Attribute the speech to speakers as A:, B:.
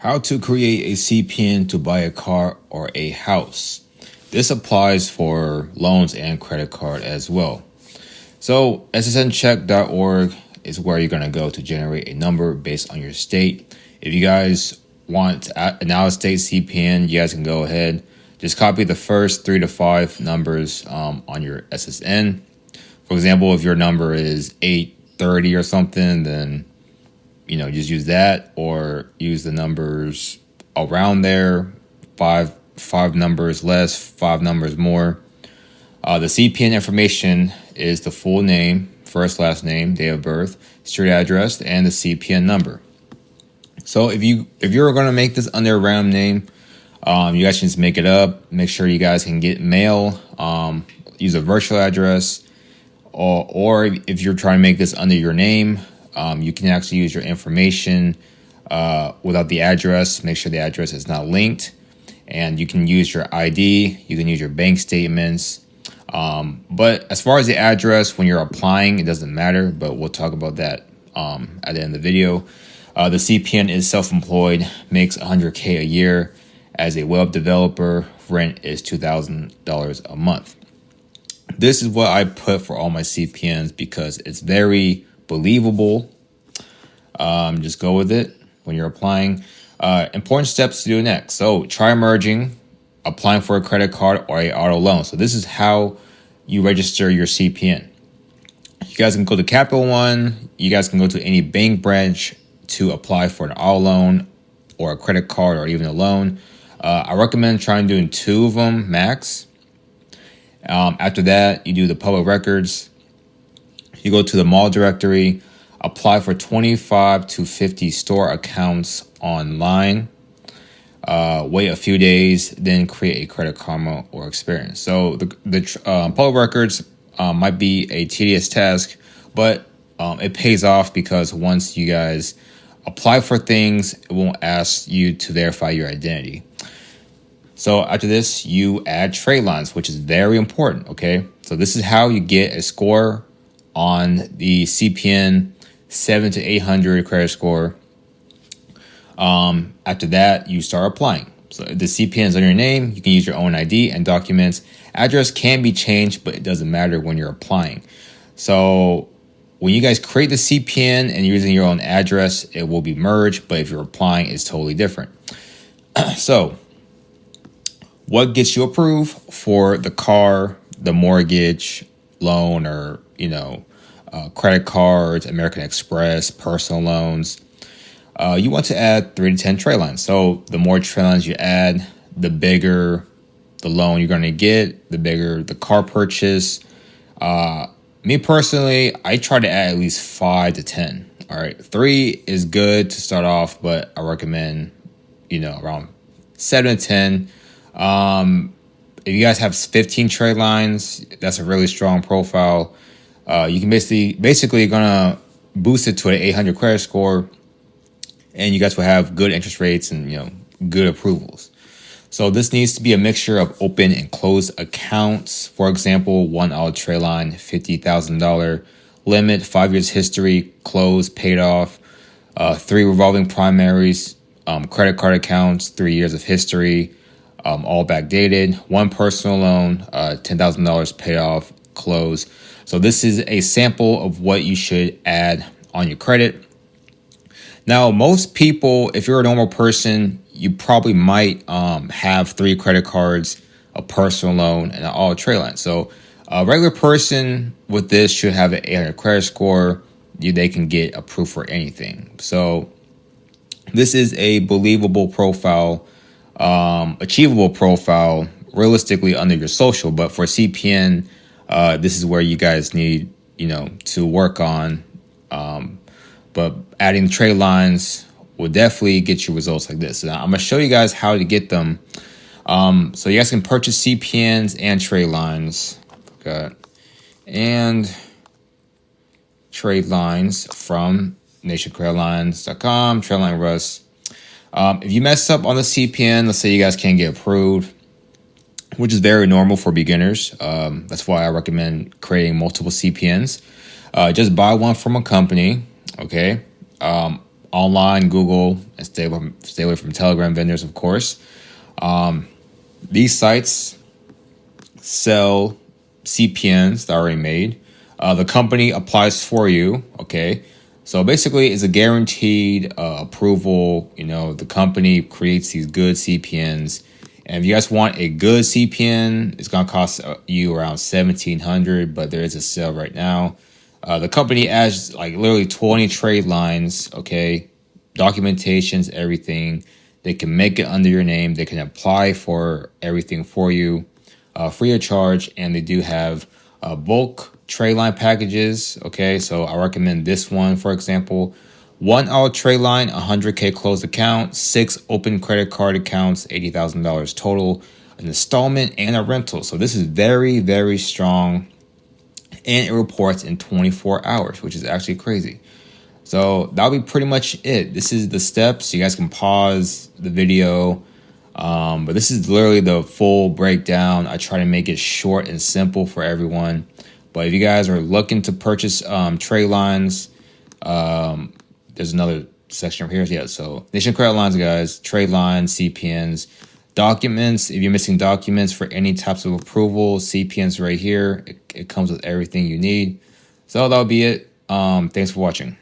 A: How to create a CPN to buy a car or a house. This applies for loans and credit card as well. So ssncheck.org is where you're going to go to generate a number based on your state. If you guys want an out-of-state CPN, you guys can go ahead. Just copy the first 3 to 5 numbers on your SSN. For example, if your number is 830 or something, then just use that, or use the numbers around there, five numbers less, 5 numbers more. The CPN information is the full name, first, last name, date of birth, street address, and the CPN number. So if you're going to make this under a random name, you guys can just make it up. Make sure you guys can get mail, use a virtual address, or if you're trying to make this under your name, you can actually use your information without the address. Make sure the address is not linked. And you can use your ID. You can use your bank statements. But as far as the address, when you're applying, it doesn't matter. But we'll talk about that at the end of the video. The CPN is self-employed, makes $100K a year. As a web developer, rent is $2,000 a month. This is what I put for all my CPNs because it's very believable. Just go with it when you're applying. Important steps to do next. So trimerging, applying for a credit card or a auto loan. So this is how you register your CPN. You guys can go to Capital One. You guys can go to any bank branch to apply for an auto loan or a credit card or even a loan. I recommend trying doing 2 of them max. After that, you do the public records. You go to the mall directory, apply for 25 to 50 store accounts online. Wait a few days, then create a Credit Karma or Experience. So the public records might be a tedious task, but it pays off because once you guys apply for things, it won't ask you to verify your identity. So after this, you add trade lines, which is very important, okay? So this is how you get a score on the CPN, 700 to 800 credit score. After that, you start applying. So if the CPN is on your name, you can use your own ID and documents. Address can be changed, but it doesn't matter when you're applying. So when you guys create the CPN and you're using your own address, it will be merged. But if you're applying, it's totally different. So what gets you approved for the car, the mortgage, loan, or credit cards, American Express, personal loans? You want to add 3 to 10 trade lines. So the more trade lines you add, the bigger the loan you're going to get, the bigger the car purchase. Me personally, I try to add at least 5 to 10. All right, 3 is good to start off, but I recommend around 7 to 10. If you guys have 15 trade lines, that's a really strong profile. You can basically gonna boost it to an 800 credit score, and you guys will have good interest rates and good approvals. So this needs to be a mixture of open and closed accounts. For example, 1 auto trade line, $50,000 limit, 5 years history, closed, paid off. 3 revolving primaries, credit card accounts, 3 years of history, all backdated. 1 personal loan, $10,000 paid off, closed. So this is a sample of what you should add on your credit. Now, most people, if you're a normal person, you probably might have 3 credit cards, a personal loan, and an auto trade line. So a regular person with this should have an 800 credit score. They can get approved for anything. So this is a believable profile, achievable profile, realistically under your social. But for CPN, this is where you guys need to work on. But adding trade lines will definitely get you results like this. And I'm going to show you guys how to get them. So you guys can purchase CPNs and trade lines. And trade lines from nationcreditlines.com, trade line Russ. If you mess up on the CPN, let's say you guys can't get approved, which is very normal for beginners. That's why I recommend creating multiple CPNs. Just buy one from a company. Okay. online, Google, and stay away from Telegram vendors, of course. These sites sell CPNs that are already made. The company applies for you, okay? So basically, it's a guaranteed approval. You know, the company creates these good CPNs. And if you guys want a good CPN, it's going to cost you around $1,700, but there is a sale right now. The company adds like literally 20 trade lines, okay? Documentations, everything. They can make it under your name. They can apply for everything for you free of charge. And they do have bulk trade line packages, okay? So I recommend this one, for example. 1 out trade line, 100K closed account, 6 open credit card accounts, $80,000 total, an installment, and a rental. So this is very, very strong. And it reports in 24 hours, which is actually crazy. So that'll be pretty much it. This is the steps. You guys can pause the video. But this is literally the full breakdown. I try to make it short and simple for everyone. But if you guys are looking to purchase trade lines, there's another section over here. Yeah, so Nation Credit Lines, guys, trade lines, CPNs, documents. If you're missing documents for any types of approval, CPNs right here. It comes with everything you need. So that'll be it. Thanks for watching.